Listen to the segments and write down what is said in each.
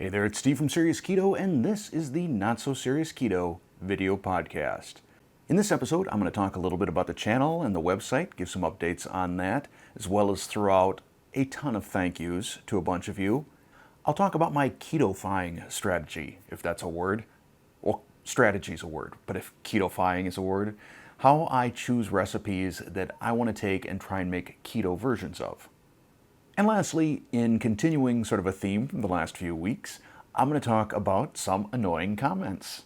Hey there, it's Steve from SeriousKeto, and this is the Not So Serious Keto video podcast. In this episode, I'm going to talk a little bit about the channel and the website, give some updates on that, as well as throw out a ton of thank yous to a bunch of you. I'll talk about my keto-fying strategy, if that's a word. Well, strategy is a word, but if keto-fying is a word, how I choose recipes that I want to take and try and make keto versions of. And lastly, in continuing sort of a theme from the last few weeks, I'm going to talk about some annoying comments.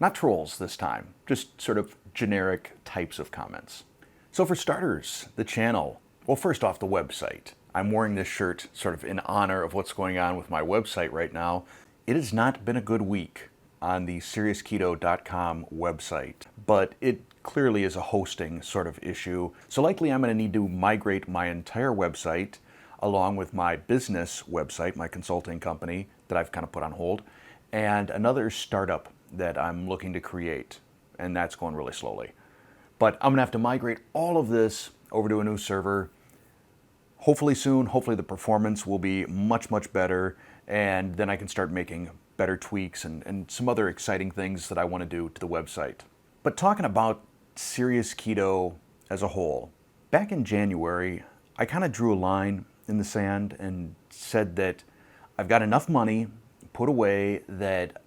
Not trolls this time, just sort of generic types of comments. So for starters, the channel. Well, first off, the website. I'm wearing this shirt sort of in honor of what's going on with my website right now. It has not been a good week on the SeriousKeto.com website, but it clearly is a hosting sort of issue. So likely I'm going to need to migrate my entire website along with my business website, my consulting company that I've kind of put on hold, and another startup that I'm looking to create, and that's going really slowly. But I'm gonna have to migrate all of this over to a new server, hopefully soon. Hopefully the performance will be much, much better, and then I can start making better tweaks and some other exciting things that I want to do to the website. But talking about Serious Keto as a whole, back in January, I kind of drew a line in the sand and said that I've got enough money put away that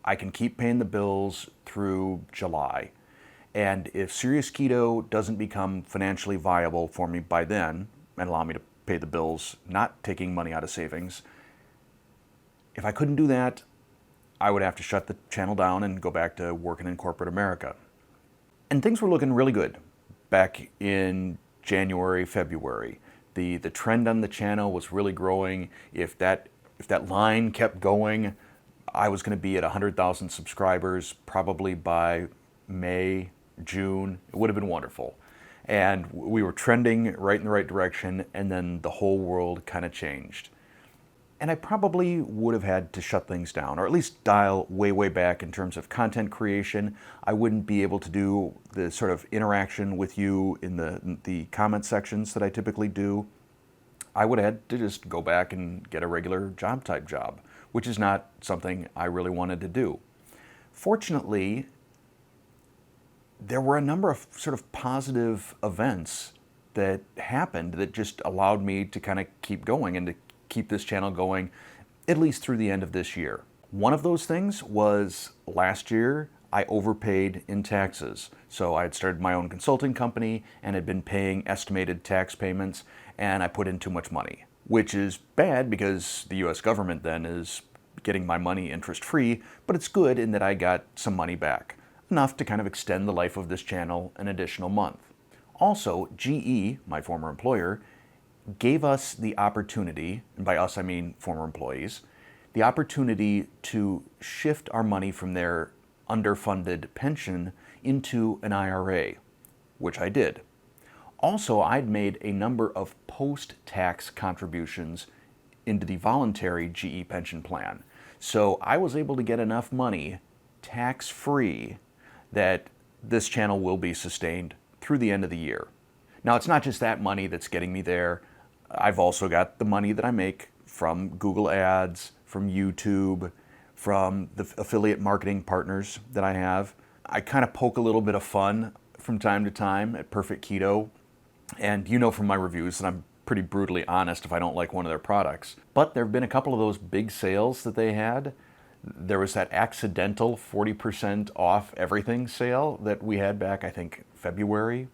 I can keep paying the bills through July. And if Serious Keto doesn't become financially viable for me by then and allow me to pay the bills, not taking money out of savings, if I couldn't do that, I would have to shut the channel down and go back to working in corporate America. And things were looking really good back in January, February. The trend on the channel was really growing. If that line kept going, I was going to be at 100,000 subscribers probably by May, June. It would have been wonderful. And we were trending right in the right direction, and then the whole world kind of changed. And I probably would have had to shut things down, or at least dial way, way back in terms of content creation. I wouldn't be able to do the sort of interaction with you in the comment sections that I typically do. I would have had to just go back and get a regular type job, which is not something I really wanted to do. Fortunately, there were a number of sort of positive events that happened that just allowed me to kind of keep going and to keep this channel going at least through the end of this year. One of those things was last year I overpaid in taxes. So I had started my own consulting company and had been paying estimated tax payments, and I put in too much money, which is bad because the US government then is getting my money interest free, but it's good in that I got some money back, enough to kind of extend the life of this channel an additional month. Also, GE, my former employer, gave us the opportunity, and by us I mean former employees, the opportunity to shift our money from their underfunded pension into an IRA, which I did. Also, I'd made a number of post-tax contributions into the voluntary GE pension plan. So I was able to get enough money tax-free that this channel will be sustained through the end of the year. Now, it's not just that money that's getting me there. I've also got the money that I make from Google Ads, from YouTube, from the affiliate marketing partners that I have. I kind of poke a little bit of fun from time to time at Perfect Keto. And you know from my reviews that I'm pretty brutally honest if I don't like one of their products. But there have been a couple of those big sales that they had. There was that accidental 40% off everything sale that we had back, I think, February.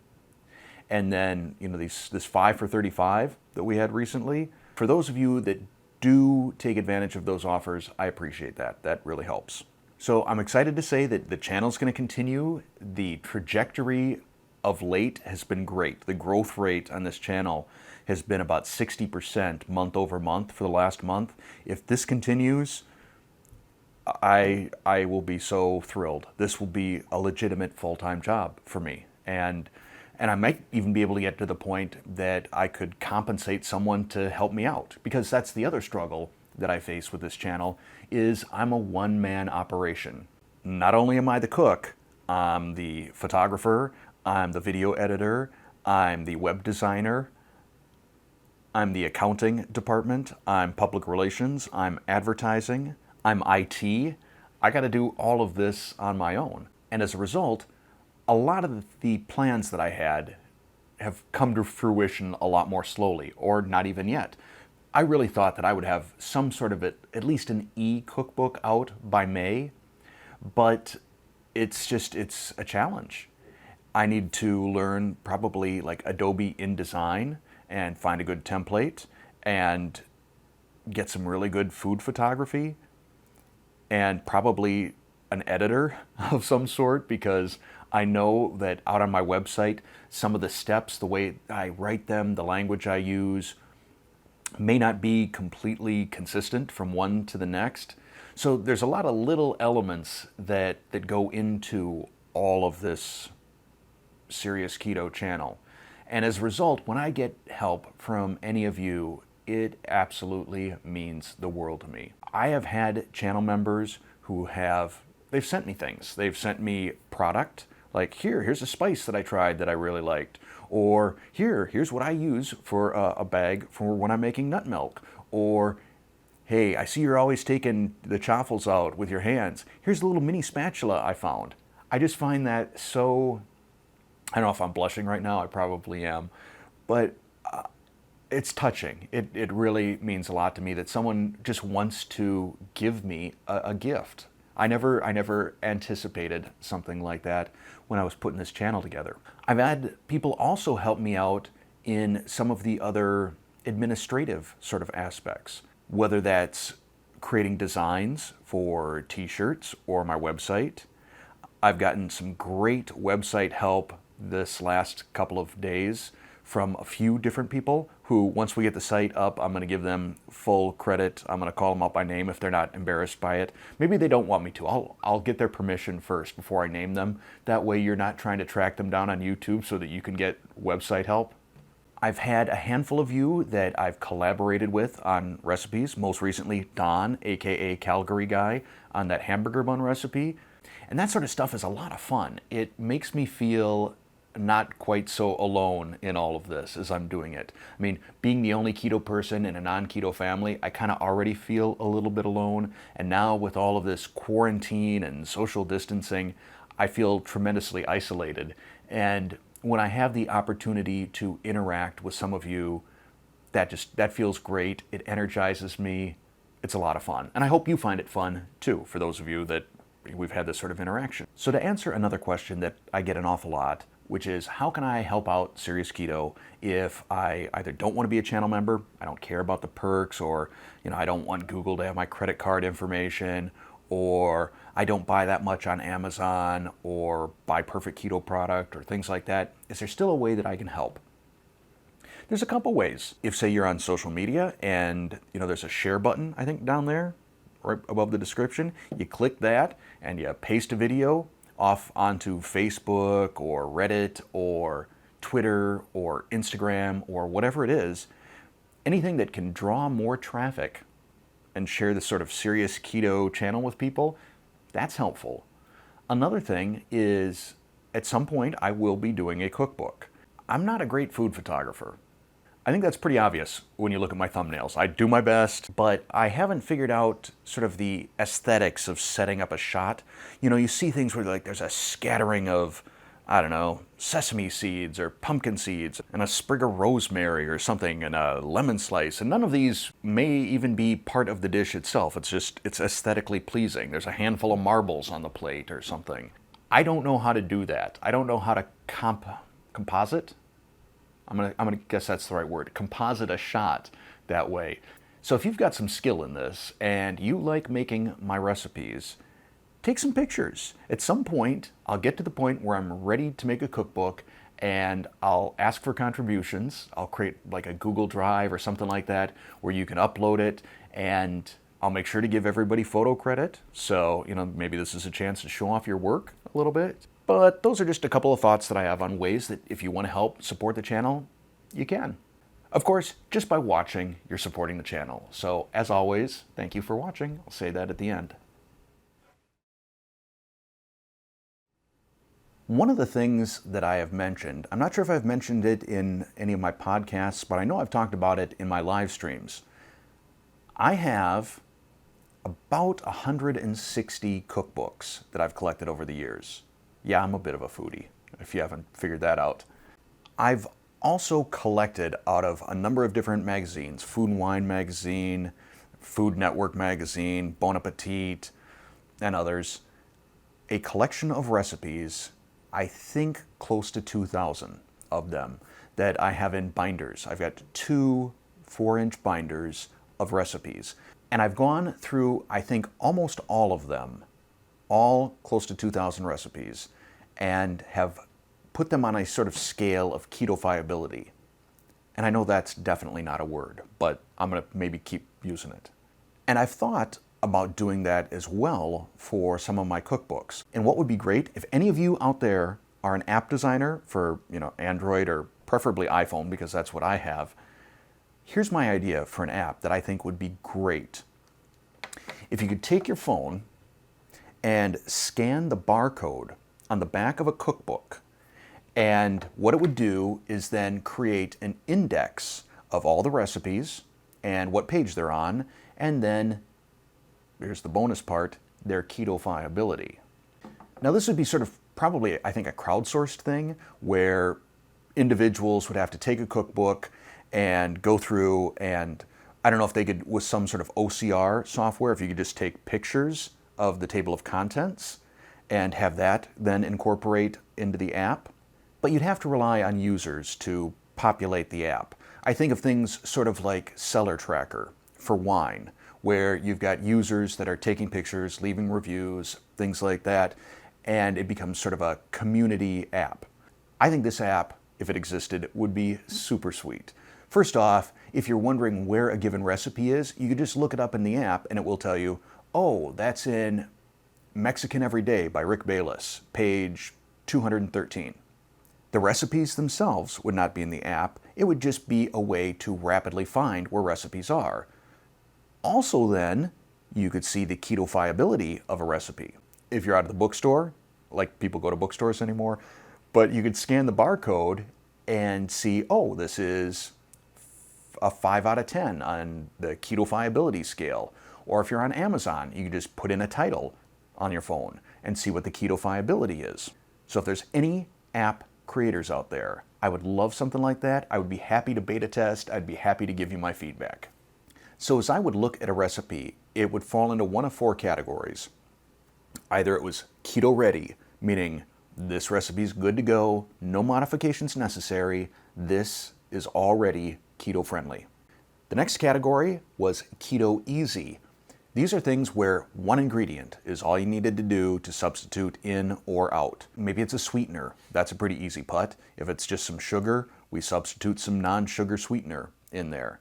And then, this 5 for 35 that we had recently. For those of you that do take advantage of those offers, I appreciate that. That really helps. So I'm excited to say that the channel's going to continue. The trajectory of late has been great. The growth rate on this channel has been about 60% month over month for the last month. If this continues, I will be so thrilled. This will be a legitimate full-time job for me. And I might even be able to get to the point that I could compensate someone to help me out, because that's the other struggle that I face with this channel is I'm a one-man operation. Not only am I the cook, I'm the photographer, I'm the video editor, I'm the web designer, I'm the accounting department, I'm public relations, I'm advertising, I'm IT. I got to do all of this on my own. And as a result, a lot of the plans that I had have come to fruition a lot more slowly, or not even yet. I really thought that I would have some sort of at least an e-cookbook out by May, but it's a challenge. I need to learn probably like Adobe InDesign and find a good template and get some really good food photography and probably an editor of some sort, because I know that out on my website, some of the steps, the way I write them, the language I use, may not be completely consistent from one to the next. So there's a lot of little elements that go into all of this Serious Keto channel. And as a result, when I get help from any of you, it absolutely means the world to me. I have had channel members who they've sent me things. They've sent me product, like here's a spice that I tried that I really liked. Or here's what I use for a bag for when I'm making nut milk. Or, hey, I see you're always taking the chaffles out with your hands. Here's a little mini spatula I found. I just find that so, I don't know if I'm blushing right now, I probably am, but it's touching. It really means a lot to me that someone just wants to give me a gift. I never anticipated something like that when I was putting this channel together. I've had people also help me out in some of the other administrative sort of aspects, whether that's creating designs for t-shirts or my website. I've gotten some great website help this last couple of days from a few different people who, once we get the site up, I'm going to give them full credit. I'm going to call them out by name if they're not embarrassed by it. Maybe they don't want me to. I'll get their permission first before I name them. That way you're not trying to track them down on YouTube so that you can get website help. I've had a handful of you that I've collaborated with on recipes, most recently Don, aka Calgary Guy, on that hamburger bun recipe. And that sort of stuff is a lot of fun. It makes me feel not quite so alone in all of this as I'm doing it. I mean, being the only keto person in a non-keto family, I kind of already feel a little bit alone. And now with all of this quarantine and social distancing, I feel tremendously isolated. And when I have the opportunity to interact with some of you, that feels great. It energizes me. It's a lot of fun. And I hope you find it fun too, for those of you that we've had this sort of interaction. So to answer another question that I get an awful lot, which is how can I help out Serious Keto if I either don't want to be a channel member, I don't care about the perks, or I don't want Google to have my credit card information, or I don't buy that much on Amazon or buy Perfect Keto product or things like that. Is there still a way that I can help? There's a couple ways. If, say, you're on social media and there's a share button, I think, down there right above the description, you click that and you paste a video off onto Facebook or Reddit or Twitter or Instagram or whatever it is, anything that can draw more traffic and share this sort of Serious Keto channel with people, that's helpful. Another thing is, at some point I will be doing a cookbook. I'm not a great food photographer. I think that's pretty obvious when you look at my thumbnails. I do my best, but I haven't figured out sort of the aesthetics of setting up a shot. You see things where there's a scattering of, I don't know, sesame seeds or pumpkin seeds and a sprig of rosemary or something and a lemon slice. And none of these may even be part of the dish itself. It's aesthetically pleasing. There's a handful of marbles on the plate or something. I don't know how to do that. I don't know how to composite. I'm gonna guess that's the right word. Composite a shot that way. So if you've got some skill in this and you like making my recipes, take some pictures. At some point, I'll get to the point where I'm ready to make a cookbook and I'll ask for contributions. I'll create like a Google Drive or something like that where you can upload it, and I'll make sure to give everybody photo credit. So, maybe this is a chance to show off your work a little bit. But those are just a couple of thoughts that I have on ways that if you want to help support the channel, you can. Of course, just by watching, you're supporting the channel. So as always, thank you for watching. I'll say that at the end. One of the things that I have mentioned, I'm not sure if I've mentioned it in any of my podcasts, but I know I've talked about it in my live streams. I have about 160 cookbooks that I've collected over the years. Yeah, I'm a bit of a foodie, if you haven't figured that out. I've also collected out of a number of different magazines, Food and Wine magazine, Food Network magazine, Bon Appetit, and others, a collection of recipes, I think close to 2,000 of them, that I have in binders. I've got 2 4-inch binders of recipes. And I've gone through, I think, almost all of them, all close to 2,000 recipes, and have put them on a sort of scale of keto-fyability. And I know that's definitely not a word, but I'm going to maybe keep using it. And I've thought about doing that as well for some of my cookbooks. And what would be great, if any of you out there are an app designer for, Android or preferably iPhone, because that's what I have, here's my idea for an app that I think would be great. If you could take your phone and scan the barcode on the back of a cookbook, and what it would do is then create an index of all the recipes and what page they're on, and then, here's the bonus part, their keto-fyability. Now this would be sort of probably, I think, a crowdsourced thing where individuals would have to take a cookbook and go through, and I don't know if they could, with some sort of OCR software, if you could just take pictures of the table of contents and have that then incorporate into the app. But you'd have to rely on users to populate the app. I think of things sort of like Cellar Tracker for wine, where you've got users that are taking pictures, leaving reviews, things like that, and it becomes sort of a community app. I think this app, if it existed, would be super sweet. First off, if you're wondering where a given recipe is, you could just look it up in the app and it will tell you, oh, that's in Mexican Every Day by Rick Bayless, page 213. The recipes themselves would not be in the app. It would just be a way to rapidly find where recipes are. Also then, you could see the keto-fyability of a recipe. If you're out of the bookstore, like people go to bookstores anymore, but you could scan the barcode and see, oh, this is a 5 out of 10 on the keto-fyability scale. Or if you're on Amazon, you can just put in a title on your phone and see what the keto-fyability is. So if there's any app creators out there, I would love something like that. I would be happy to beta test. I'd be happy to give you my feedback. So as I would look at a recipe, it would fall into one of 4 categories. Either it was keto ready, meaning this recipe is good to go, no modifications necessary, this is already keto friendly. The next category was keto easy. These are things where one ingredient is all you needed to do to substitute in or out. Maybe it's a sweetener. That's a pretty easy putt. If it's just some sugar, we substitute some non-sugar sweetener in there.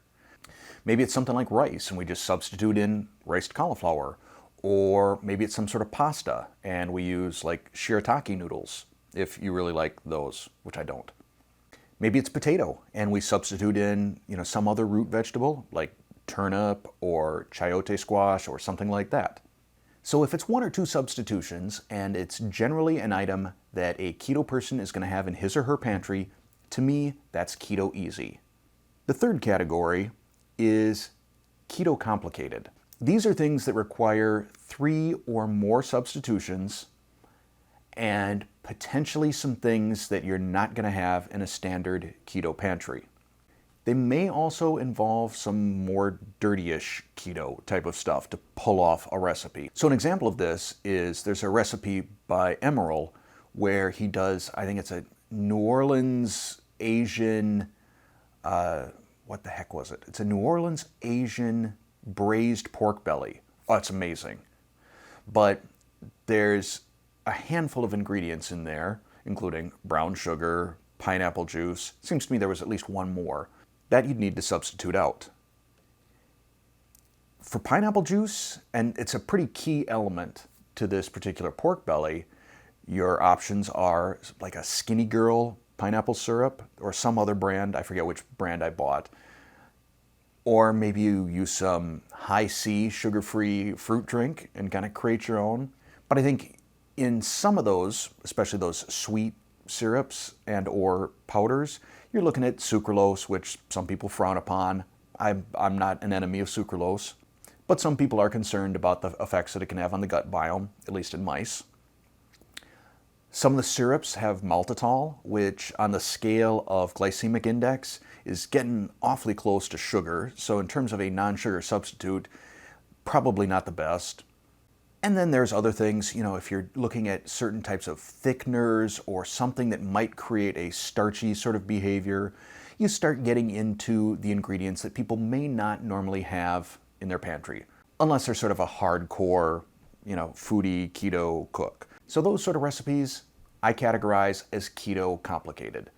Maybe it's something like rice and we just substitute in riced cauliflower. Or maybe it's some sort of pasta and we use like shirataki noodles, if you really like those, which I don't. Maybe it's potato and we substitute in, some other root vegetable like turnip or chayote squash or something like that. So if it's 1 or 2 substitutions and it's generally an item that a keto person is going to have in his or her pantry, to me, that's keto easy. The third category is keto complicated. These are things that require 3 or more substitutions and potentially some things that you're not going to have in a standard keto pantry. They may also involve some more dirty-ish keto type of stuff to pull off a recipe. So an example of this is there's a recipe by Emerald where he does, I think it's a New Orleans Asian, what the heck was it? It's a New Orleans Asian braised pork belly. Oh, it's amazing. But there's a handful of ingredients in there, including brown sugar, pineapple juice. Seems to me there was at least 1 more that you'd need to substitute out. For pineapple juice, and it's a pretty key element to this particular pork belly, your options are like a Skinny Girl pineapple syrup or some other brand. I forget which brand I bought. Or maybe you use some high C sugar-free fruit drink and kind of create your own. But I think in some of those, especially those sweet syrups and or powders, you're looking at sucralose, which some people frown upon. I'm not an enemy of sucralose, but some people are concerned about the effects that it can have on the gut biome, at least in mice. Some of the syrups have maltitol, which on the scale of glycemic index is getting awfully close to sugar. So in terms of a non-sugar substitute, probably not the best. And then there's other things, if you're looking at certain types of thickeners or something that might create a starchy sort of behavior, you start getting into the ingredients that people may not normally have in their pantry, unless they're sort of a hardcore, foodie keto cook. So those sort of recipes I categorize as keto complicated.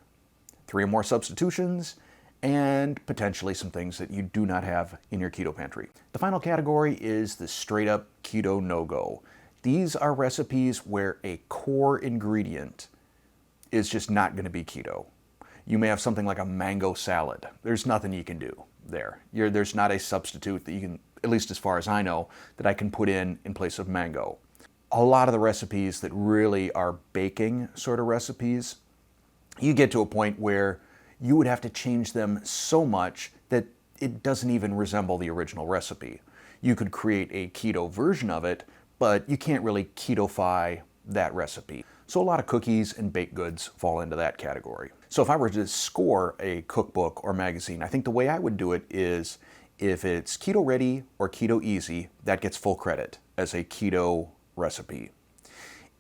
3 or more substitutions, and potentially some things that you do not have in your keto pantry. The final category is the straight up keto no-go. These are recipes where a core ingredient is just not going to be keto. You may have something like a mango salad. There's nothing you can do there. There's not a substitute that you can, at least as far as I know, that I can put in place of mango. A lot of the recipes that really are baking sort of recipes, you get to a point where you would have to change them so much that it doesn't even resemble the original recipe. You could create a keto version of it, but you can't really keto-fy that recipe. So a lot of cookies and baked goods fall into that category. So if I were to score a cookbook or magazine, I think the way I would do it is if it's keto ready or keto easy, that gets full credit as a keto recipe.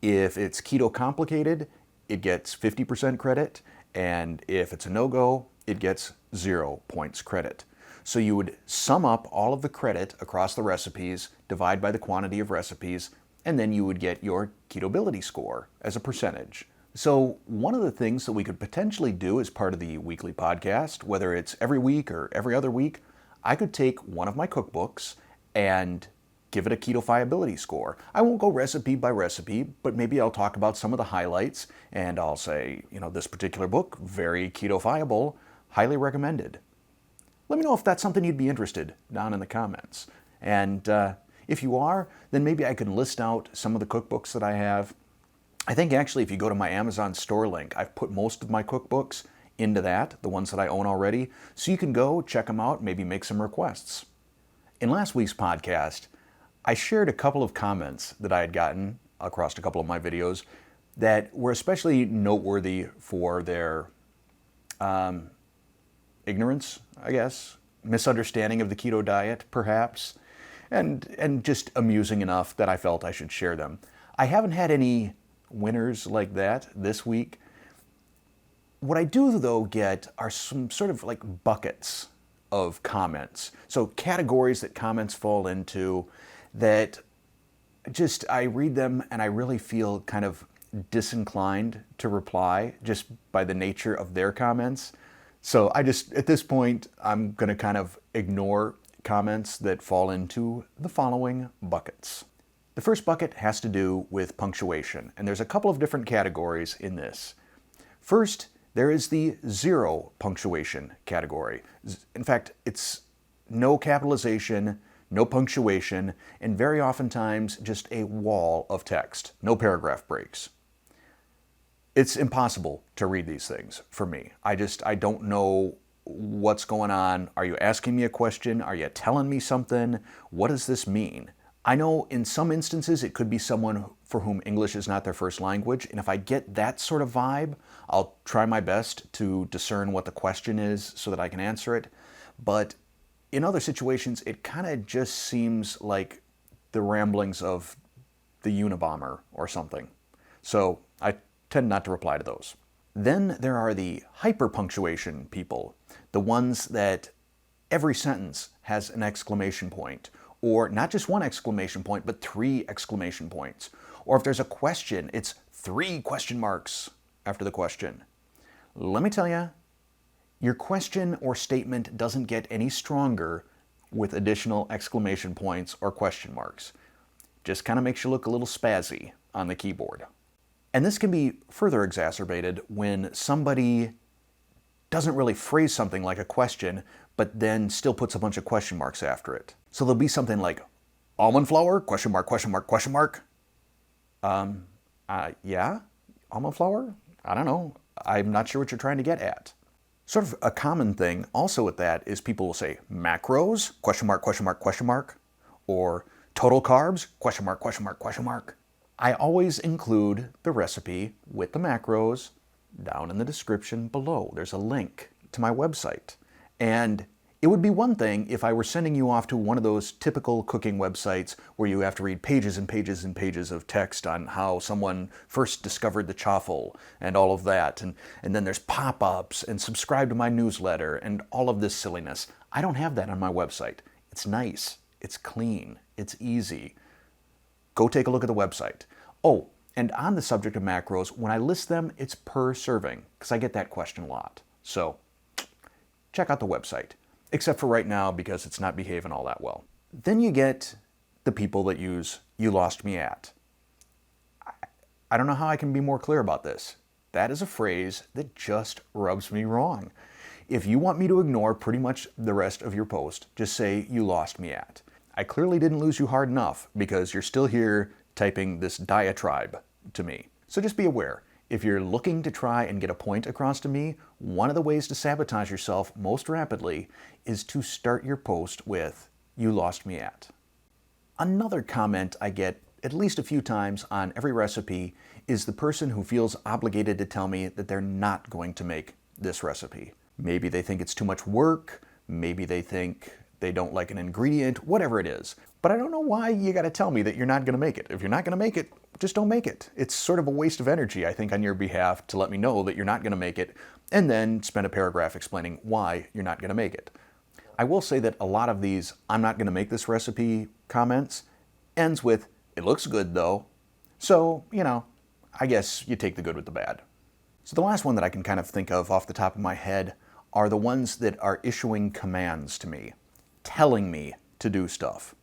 If it's keto complicated, it gets 50% credit. And if it's a no-go, it gets 0 points credit. So you would sum up all of the credit across the recipes, divide by the quantity of recipes, and then you would get your Ketability score as a percentage. So one of the things that we could potentially do as part of the weekly podcast, whether it's every week or every other week, I could take one of my cookbooks and give it a Ketofyability score. I won't go recipe by recipe, but maybe I'll talk about some of the highlights and I'll say, this particular book, very Ketofyable, highly recommended. Let me know if that's something you'd be interested down in the comments. And if you are, then maybe I can list out some of the cookbooks that I have. I think actually if you go to my Amazon store link, I've put most of my cookbooks into that, the ones that I own already, so you can go check them out, maybe make some requests. In last week's podcast, I shared a couple of comments that I had gotten across a couple of my videos that were especially noteworthy for their ignorance, I guess, misunderstanding of the keto diet, perhaps, and just amusing enough that I felt I should share them. I haven't had any winners like that this week. What I do, though, get are some sort of like buckets of comments. So categories that comments fall into that just, I read them and I really feel kind of disinclined to reply just by the nature of their comments. So at this point, I'm going to kind of ignore comments that fall into the following buckets. The first bucket has to do with punctuation, and there's a couple of different categories in this. First, there is the 0 punctuation category. In fact, it's no capitalization, no punctuation, and very oftentimes just a wall of text, no paragraph breaks. It's impossible to read these things for me. I don't know what's going on. Are you asking me a question? Are you telling me something? What does this mean? I know in some instances it could be someone for whom English is not their first language, and if I get that sort of vibe, I'll try my best to discern what the question is so that I can answer it. But in other situations, it kind of just seems like the ramblings of the Unabomber or something. So I tend not to reply to those. Then there are the hyperpunctuation people, the ones that every sentence has an exclamation point, or not just 1 exclamation point, but 3 exclamation points. Or if there's a question, it's 3 question marks after the question. Let me tell you, your question or statement doesn't get any stronger with additional exclamation points or question marks. Just kind of makes you look a little spazzy on the keyboard. And this can be further exacerbated when somebody doesn't really phrase something like a question, but then still puts a bunch of question marks after it. So there'll be something like, almond flour, question mark, question mark, question mark. Yeah? Almond flour? I don't know. I'm not sure what you're trying to get at. Sort of a common thing also with that is people will say macros, question mark, question mark, question mark, or total carbs, question mark, question mark, question mark. I always include the recipe with the macros down in the description below. There's a link to my website. And it would be one thing if I were sending you off to one of those typical cooking websites where you have to read pages and pages and pages of text on how someone first discovered the chaffle and all of that. And then there's pop-ups and subscribe to my newsletter and all of this silliness. I don't have that on my website. It's nice. It's clean. It's easy. Go take a look at the website. Oh, and on the subject of macros, when I list them, it's per serving, because I get that question a lot. So check out the website, except for right now because it's not behaving all that well. Then you get the people that use "you lost me at." I don't know how I can be more clear about this. That is a phrase that just rubs me wrong. If you want me to ignore pretty much the rest of your post, just say "you lost me at." I clearly didn't lose you hard enough because you're still here typing this diatribe to me. So just be aware. If you're looking to try and get a point across to me, one of the ways to sabotage yourself most rapidly is to start your post with "you lost me at." Another comment I get at least a few times on every recipe is the person who feels obligated to tell me that they're not going to make this recipe. Maybe they think it's too much work, maybe they think they don't like an ingredient, whatever it is. But I don't know why you gotta tell me that you're not gonna make it. If you're not gonna make it, just don't make it. It's sort of a waste of energy, I think, on your behalf to let me know that you're not gonna make it, and then spend a paragraph explaining why you're not gonna make it. I will say that a lot of these "I'm not gonna make this recipe" comments ends with "it looks good though." So, I guess you take the good with the bad. So the last one that I can kind of think of off the top of my head are the ones that are issuing commands to me, telling me to do stuff.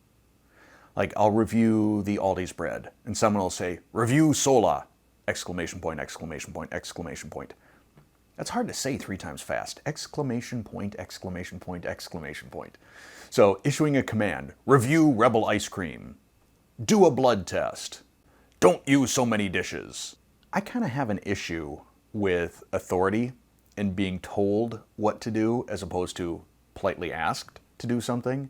Like I'll review the Aldi's bread and someone will say, "Review Sola!" Exclamation point, exclamation point, exclamation point. That's hard to say 3 times fast. Exclamation point, exclamation point, exclamation point. So issuing a command, "Review Rebel ice cream." "Do a blood test." "Don't use so many dishes." I kind of have an issue with authority and being told what to do as opposed to politely asked to do something.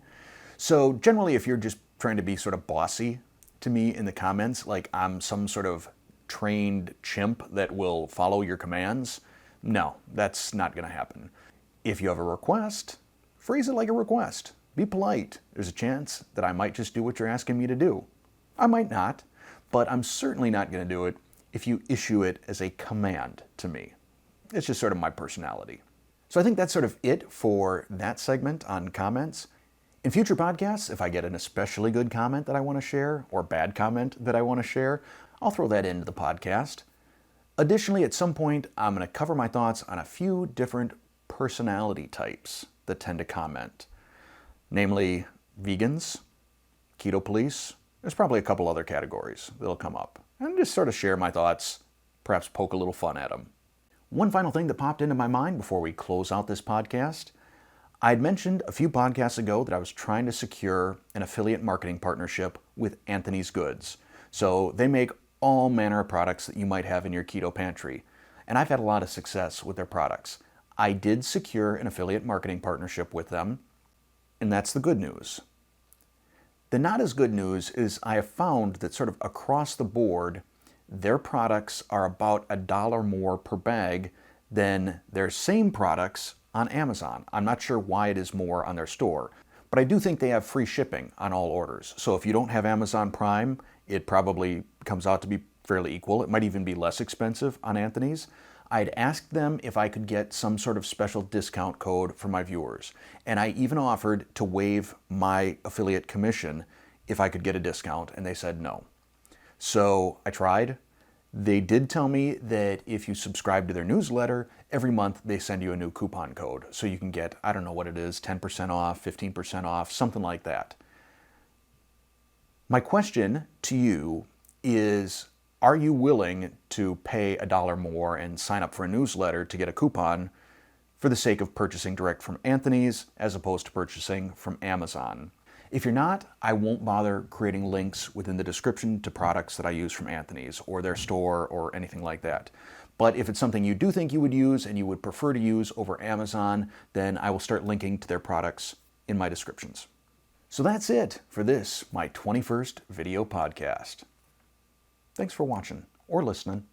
So generally, if you're just trying to be sort of bossy to me in the comments, like I'm some sort of trained chimp that will follow your commands, no, that's not going to happen. If you have a request, phrase it like a request. Be polite. There's a chance that I might just do what you're asking me to do. I might not, but I'm certainly not going to do it if you issue it as a command to me. It's just sort of my personality. So I think that's sort of it for that segment on comments. In future podcasts, if I get an especially good comment that I want to share, or bad comment that I want to share, I'll throw that into the podcast. Additionally, at some point, I'm going to cover my thoughts on a few different personality types that tend to comment. Namely, vegans, keto police. There's probably a couple other categories that'll come up. And just sort of share my thoughts, perhaps poke a little fun at them. One final thing that popped into my mind before we close out this podcast. I'd mentioned a few podcasts ago that I was trying to secure an affiliate marketing partnership with Anthony's Goods. So they make all manner of products that you might have in your keto pantry. And I've had a lot of success with their products. I did secure an affiliate marketing partnership with them, and that's the good news. The not as good news is I have found that sort of across the board, their products are about $1 more per bag than their same products on Amazon. I'm not sure why it is more on their store, but I do think they have free shipping on all orders. So if you don't have Amazon Prime, it probably comes out to be fairly equal. It might even be less expensive on Anthony's. I'd asked them if I could get some sort of special discount code for my viewers. And I even offered to waive my affiliate commission if I could get a discount, and they said no. So I tried. They did tell me that if you subscribe to their newsletter, every month they send you a new coupon code. So you can get, I don't know what it is, 10% off, 15% off, something like that. My question to you is, are you willing to pay $1 more and sign up for a newsletter to get a coupon for the sake of purchasing direct from Anthony's as opposed to purchasing from Amazon? If you're not, I won't bother creating links within the description to products that I use from Anthony's or their store or anything like that. But if it's something you do think you would use and you would prefer to use over Amazon, then I will start linking to their products in my descriptions. So that's it for this, my 21st video podcast. Thanks for watching or listening.